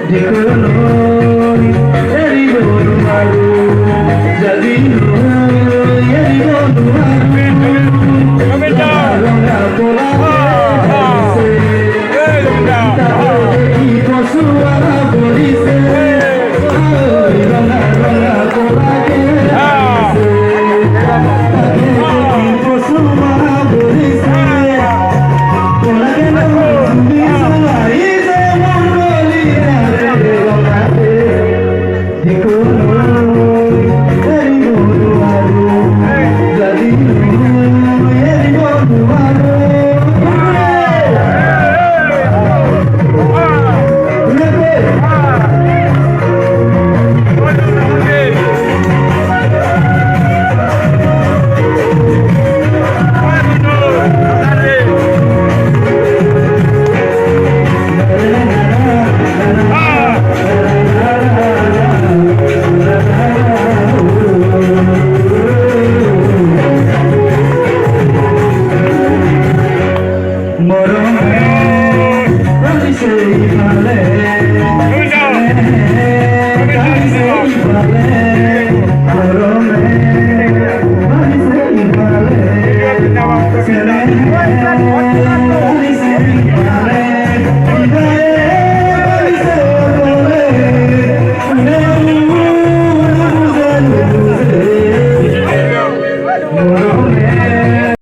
Dikoloi, erigonu maru, jadinu, erigonu maru, ronga pola se, ikosuwa polise, ronga pola se, ikosuwa polise, pola que no bisola ise mongolina. Será